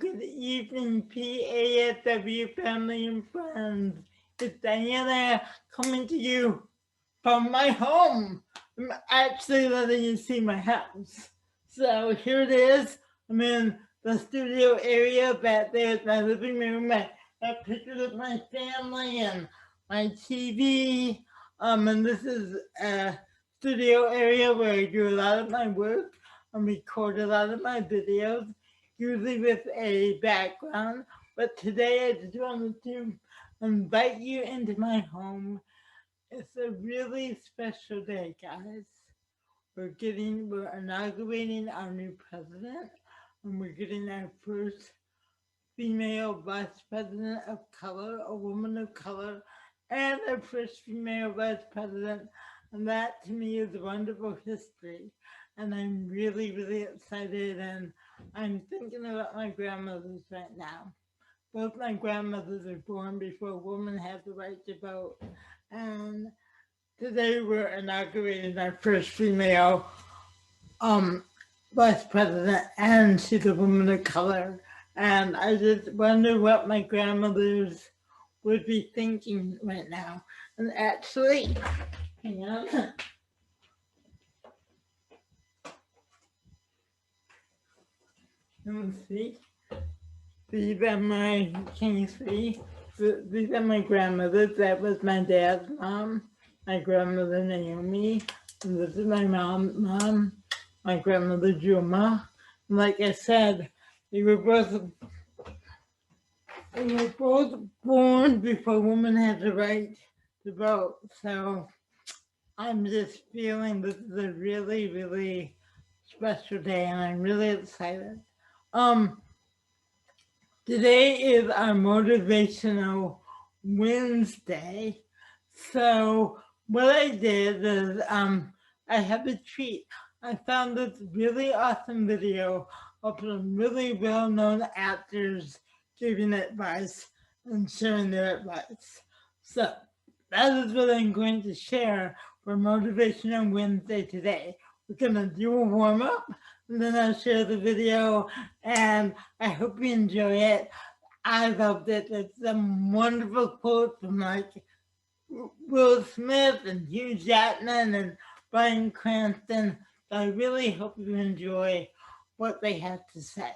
good evening, PASW family and friends. It's Diana coming to you from my home. I'm actually letting you see my house. So here it is. I'm in the studio area. Back there's my living room. I have pictures of my family and my TV. And this is a studio area where I do a lot of my work and record a lot of my videos, usually with a background. But today I just wanted to invite you into my home. It's a really special day, guys. We're inaugurating our new president, and we're getting our first female vice president of color, a woman of color, and our first female vice president. And that to me is wonderful history. And I'm really, really excited. And I'm thinking about my grandmothers right now. Both my grandmothers were born before women had the right to vote. And today we're inaugurating our first female vice president, and she's a woman of color. And I just wonder what my grandmothers would be thinking right now. And actually, hang on. Let me see. These are my, can you see? These are my grandmothers. That was my dad's mom, my grandmother Naomi. And this is my mom, my grandmother Juma. And like I said, they were both born before women had the right to vote. So I'm just feeling this is a really, really special day, and I'm really excited. Today is our motivational Wednesday. So what I did is I have a treat. I found this really awesome video of some really well-known actors giving advice and sharing their advice. So that is what I'm going to share for Motivational Wednesday today. We're gonna do a warm-up, and then I'll share the video, and I hope you enjoy it. I loved it. It's some wonderful quotes from like Will Smith and Hugh Jackman and Bryan Cranston. I really hope you enjoy what they have to say.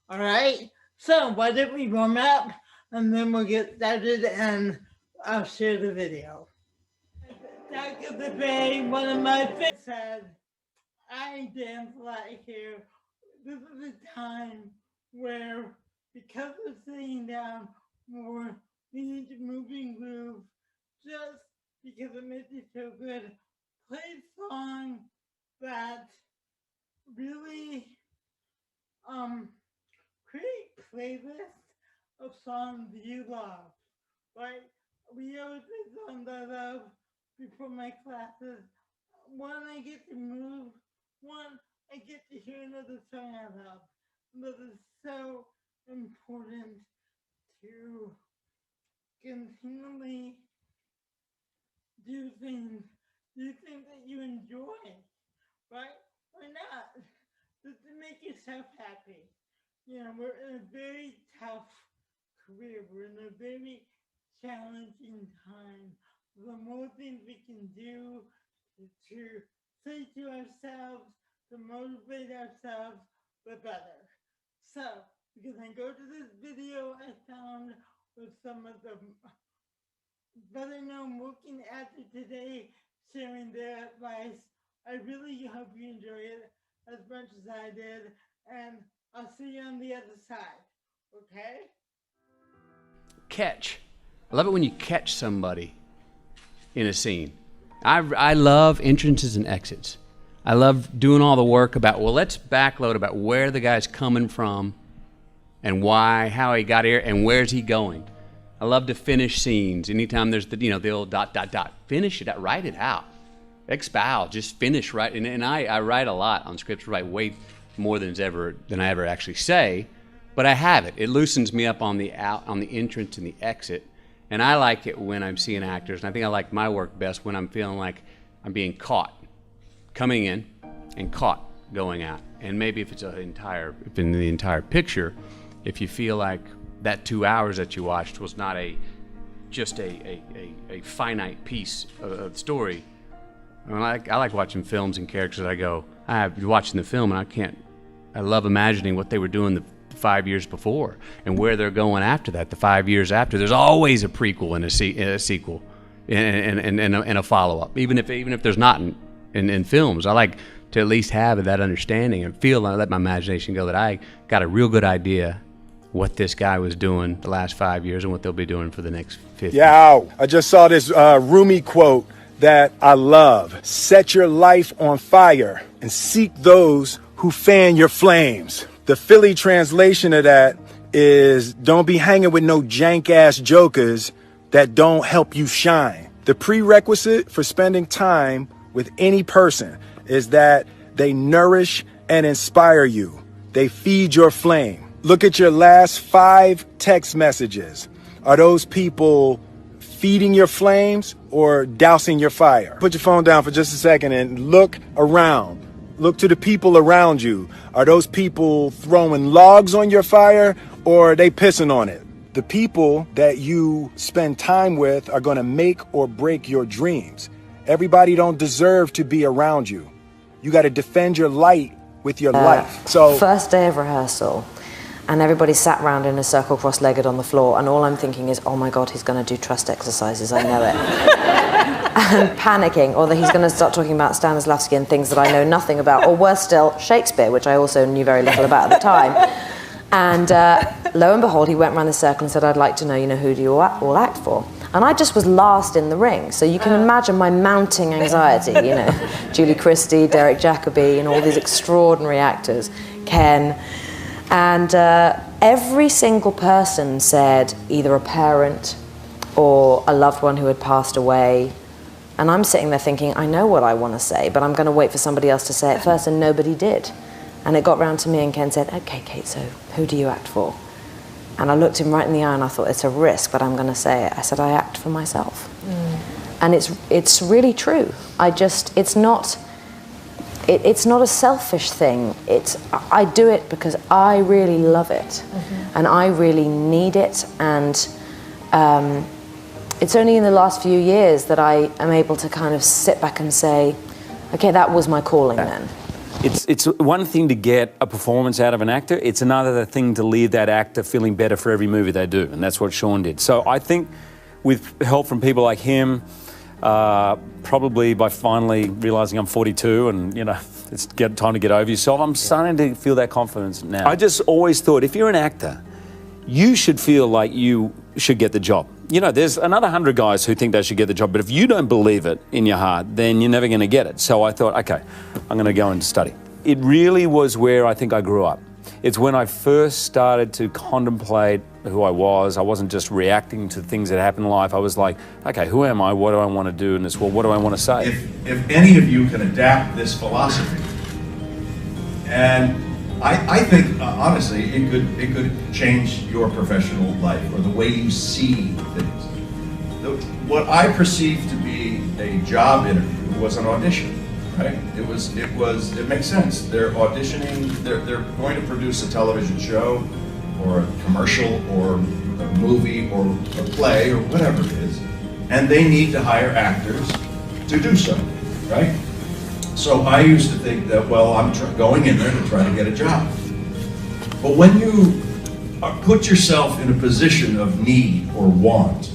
All right? So why don't we warm up, and then we'll get started, and I'll share the video. Back of the Bay, one of my favorites said, I dance a lot here. This is a time where, because of sitting down more, we need to move and groove just because it makes you feel good. Play songs that really create playlists of songs you love. Right? We always play songs I love before my classes. One, I get to move. One, I get to hear another song I love. But it's so important to continually do things that you enjoy, right? Why not? Just to make yourself happy. You know, we're in a very tough career. We're in a very challenging time. The more things we can do to say to ourselves, to motivate ourselves, the better. So, because I go to this video I found with some of the better known working actors today sharing their advice. I really hope you enjoy it as much as I did, and I'll see you on the other side, okay? Catch. I love it when you catch somebody in a scene. I love entrances and exits. I love doing all the work about, well, let's backload about where the guy's coming from and why, how he got here, and where's he going. I love to finish scenes. Anytime there's the old ... Finish it out, write it out. Expound, just finish, right? And I write a lot on scripts, write way more than I ever actually say, but I have it. It loosens me up on the entrance and the exit. And I like it when I'm seeing actors, and I think I like my work best when I'm feeling like I'm being caught coming in and caught going out. And maybe if it's in the entire picture, if you feel like that 2 hours that you watched was not just a finite piece of the story. I mean, I like watching films and characters. I'm watching the film and I love imagining what they were doing the 5 years before and where they're going after that, the 5 years after. There's always a prequel and a sequel and a follow-up, even if there's not in films. I like to at least have that understanding and feel, I let my imagination go, that I got a real good idea what this guy was doing the last 5 years and what they'll be doing for the next 50. Yeah, I just saw this Rumi quote that I love. Set your life on fire and seek those who fan your flames. The Philly translation of that is, don't be hanging with no jank-ass jokers that don't help you shine. The prerequisite for spending time with any person is that they nourish and inspire you. They feed your flame. Look at your last 5 text messages. Are those people feeding your flames or dousing your fire? Put your phone down for just a second and look around. Look to the people around you. Are those people throwing logs on your fire or are they pissing on it? The people that you spend time with are going to make or break your dreams. Everybody don't deserve to be around you. You got to defend your light with your life. So first day of rehearsal, and everybody sat around in a circle cross-legged on the floor, and all I'm thinking is, oh my God, he's going to do trust exercises, I know it. And panicking, or that he's going to start talking about Stanislavski and things that I know nothing about, or worse still, Shakespeare, which I also knew very little about at the time. And lo and behold, he went around the circle and said, I'd like to know, who do you all act for? And I just was last in the ring, so you can imagine my mounting anxiety, Julie Christie, Derek Jacobi, all these extraordinary actors, Ken. And every single person said either a parent or a loved one who had passed away. And I'm sitting there thinking, I know what I want to say, but I'm going to wait for somebody else to say it first, and nobody did. And it got round to me and Ken said, okay, Kate, so who do you act for? And I looked him right in the eye and I thought, it's a risk, but I'm going to say it. I said, I act for myself. And it's really true. It's not a selfish thing. I do it because I really love it, and I really need it. And it's only in the last few years that I am able to kind of sit back and say, okay, that was my calling then. It's one thing to get a performance out of an actor. It's another thing to leave that actor feeling better for every movie they do, and that's what Sean did. So I think with help from people like him, probably by finally realising I'm 42 and, it's time to get over yourself, I'm starting to feel that confidence now. I just always thought, if you're an actor, you should feel like you should get the job. There's another 100 guys who think they should get the job, but if you don't believe it in your heart, then you're never going to get it. So I thought, okay, I'm going to go and study. It really was where I think I grew up. It's when I first started to contemplate who I was. I wasn't just reacting to things that happened in life. I was like, okay, who am I? What do I want to do in this world? What do I want to say? If any of you can adapt this philosophy, and I think, honestly, it could change your professional life or the way you see things. What I perceived to be a job interview was an audition, right? It makes sense. They're auditioning, they're going to produce a television show or a commercial or a movie or a play or whatever it is, and they need to hire actors to do so, right? So I used to think that, well, I'm going in there to try to get a job. But when you put yourself in a position of need or want,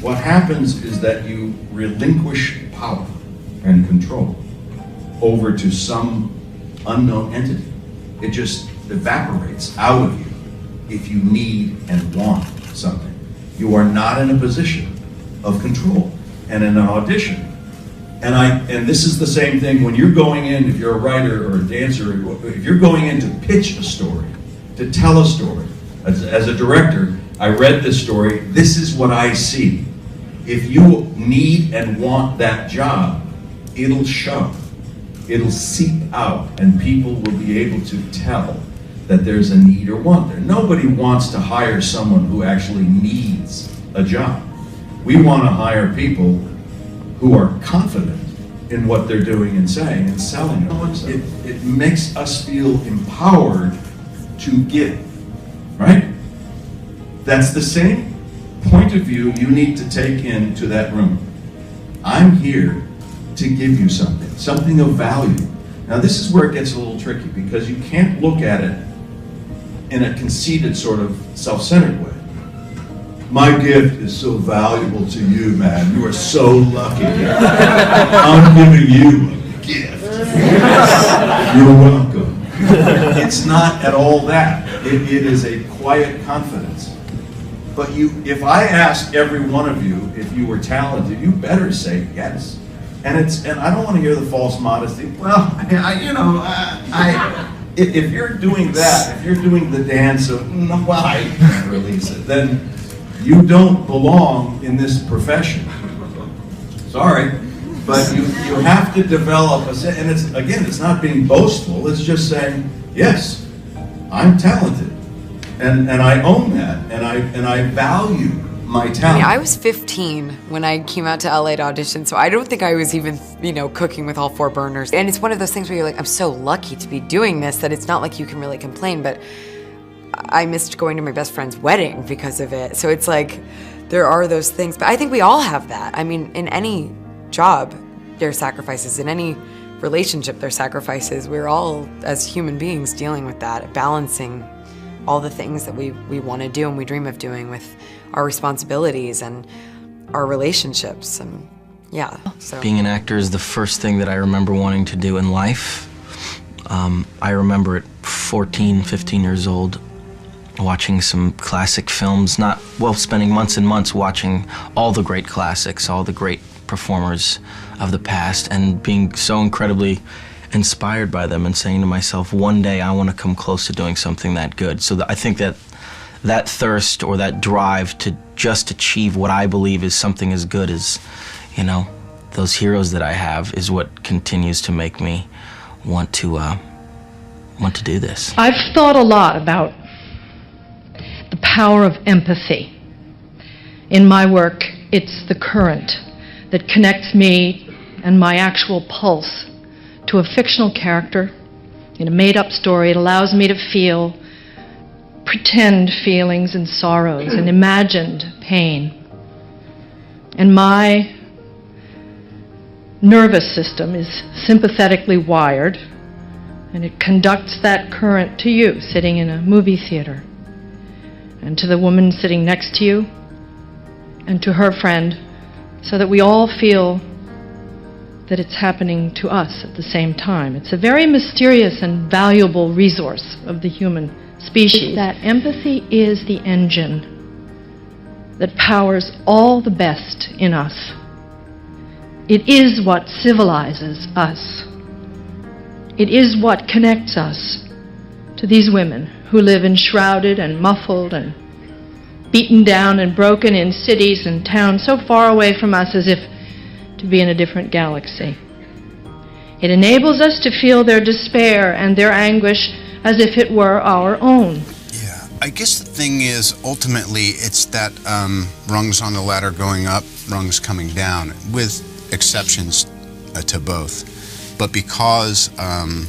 what happens is that you relinquish power and control over to some unknown entity. It just evaporates out of you if you need and want something. You are not in a position of control. And in an audition, and this is the same thing when you're going in, if you're a writer or a dancer, if you're going in to pitch a story, to tell a story. As a director, I read this story, this is what I see. If you need and want that job, it'll show. It'll seep out and people will be able to tell that there's a need or want there. Nobody wants to hire someone who actually needs a job. We want to hire people who are confident in what they're doing and saying and selling it. It makes us feel empowered to give. right? That's the same point of view you need to take into that room. I'm here to give you something of value. Now this is where it gets a little tricky, because you can't look at it in a conceited sort of self-centered way. My gift is so valuable to you, man. You are so lucky. I'm giving you a gift. You're welcome. It's not at all that. It is a quiet confidence. But if I ask every one of you if you were talented, you better say yes. And I don't want to hear the false modesty. Well, if you're doing that, if you're doing the dance of, well, I can't release it, then you don't belong in this profession. Sorry, but you have to develop and it's not being boastful, it's just saying, yes, I'm talented. And I own that, and I value my talent. I mean, I was 15 when I came out to LA to audition, so I don't think I was even, cooking with all 4 burners. And it's one of those things where you're like, I'm so lucky to be doing this that it's not like you can really complain, but I missed going to my best friend's wedding because of it. So it's like, there are those things, but I think we all have that. I mean, in any job, there are sacrifices. In any relationship, there are sacrifices. We're all, as human beings, dealing with that, balancing all the things that we want to do and we dream of doing with our responsibilities and our relationships, and yeah. So being an actor is the first thing that I remember wanting to do in life. I remember at 14, 15 years old, watching some classic films, spending months and months watching all the great classics, all the great performers of the past, and being so incredibly inspired by them and saying to myself, one day I want to come close to doing something that good. So I think that thirst or that drive to just achieve what I believe is something as good as, those heroes that I have is what continues to make me want to do this. I've thought a lot about the power of empathy. In my work, it's the current that connects me and my actual pulse to a fictional character in a made-up story. It allows me to feel pretend feelings and sorrows and imagined pain. And my nervous system is sympathetically wired, and it conducts that current to you sitting in a movie theater, and to the woman sitting next to you, and to her friend, so that we all feel that it's happening to us at the same time. It's a very mysterious and valuable resource of the human species. That empathy is the engine that powers all the best in us. It is what civilizes us. It is what connects us to these women who live enshrouded and muffled and beaten down and broken in cities and towns so far away from us as if to be in a different galaxy. It enables us to feel their despair and their anguish as if it were our own. Yeah, I guess the thing is, ultimately, it's that rungs on the ladder going up, rungs coming down, with exceptions to both. But because I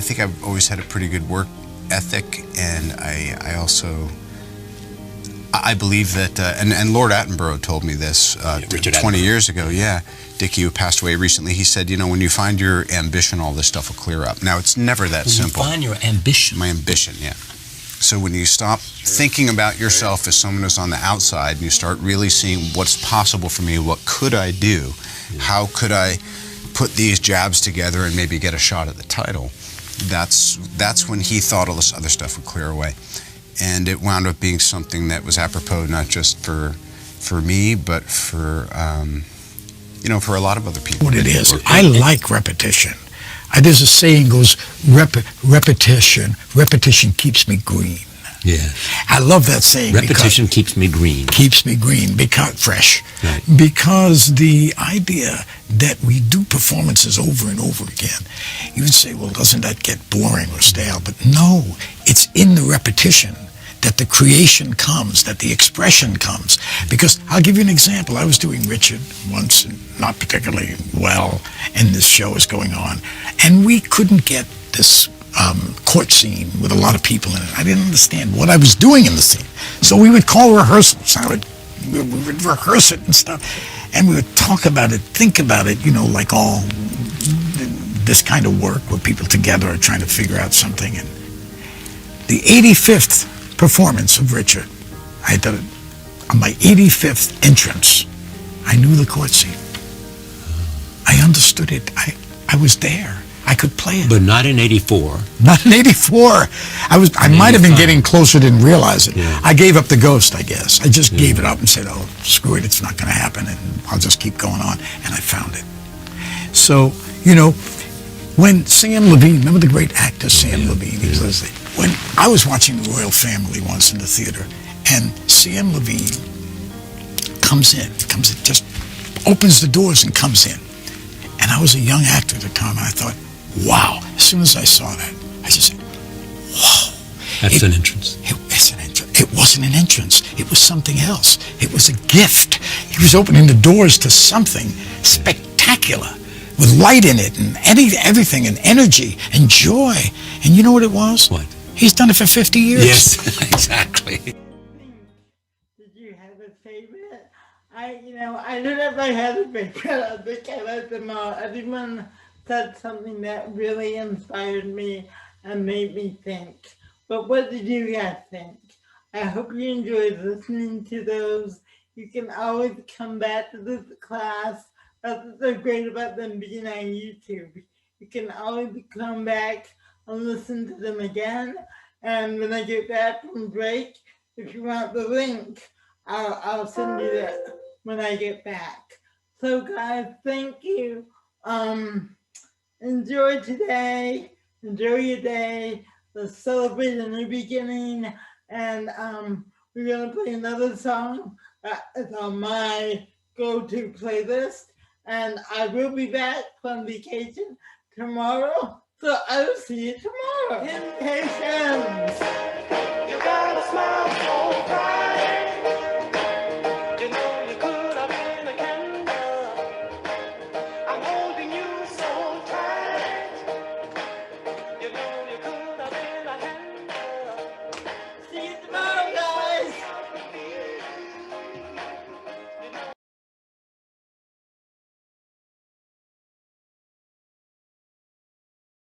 think I've always had a pretty good work ethic, and I also I believe that, and Lord Attenborough told me this 20 years ago, yeah. Dickie, who passed away recently, he said, when you find your ambition, all this stuff will clear up. Now, it's never that simple. When you find your ambition? My ambition, yeah. So when you stop thinking about yourself as someone who's on the outside, and you start really seeing what's possible for me, what could I do, how could I put these jabs together and maybe get a shot at the title, that's when he thought all this other stuff would clear away. And it wound up being something that was apropos not just for me, but for for a lot of other people. What it is, I like repetition. There's a saying goes, repetition keeps me green. Yeah. I love that saying. Repetition keeps me green. Keeps me green, because fresh. Right. Because the idea that we do performances over and over again, you would say, well, doesn't that get boring or stale? But no, it's in the repetition that the creation comes, that the expression comes. Because I'll give you an example. I was doing Richard once, and not particularly well, and this show was going on, and we couldn't get this court scene with a lot of people in it. I didn't understand what I was doing in the scene. So we would call rehearsals. We would rehearse it and stuff. And we would talk about it, think about it, you know, like all this kind of work where people together are trying to figure out something. And the 85th performance of Richard, I did it on my 85th entrance. I knew the court scene. I understood it. I was there. I could play it. But not in 84. Not in 84. I might have been getting closer, didn't realize it. Yeah. I gave up the ghost, I guess. I just gave it up and said, oh, screw it, it's not going to happen, and I'll just keep going on. And I found it. So, you know, when Sam Levine, remember the great actor Sam Levine? He was there. When I was watching The Royal Family once in the theater, and Sam Levine comes in, just opens the doors and comes in. And I was a young actor at the time, and I thought, wow. As soon as I saw that, I just said, whoa. That's an entrance. It's an entrance. It wasn't an entrance. It was something else. It was a gift. He was opening the doors to something spectacular with light in it and everything and energy and joy. And you know what it was? What? He's done it for 50 years. Yes, exactly. Did you have a favorite? I don't know if I had a favorite. I think I liked them all. Everyone said something that really inspired me and made me think. But what did you guys think? I hope you enjoyed listening to those. You can always come back to this class. That's what's so great about them being on YouTube. You can always come back and listen to them again. And when I get back from break, if you want the link, I'll send you that when I get back. So guys, thank you. Enjoy today. Enjoy your day. Let's celebrate a new beginning. And we're gonna play another song. It's on my go-to playlist. And I will be back from vacation tomorrow. So I will see you tomorrow. Impatience. You gotta smile.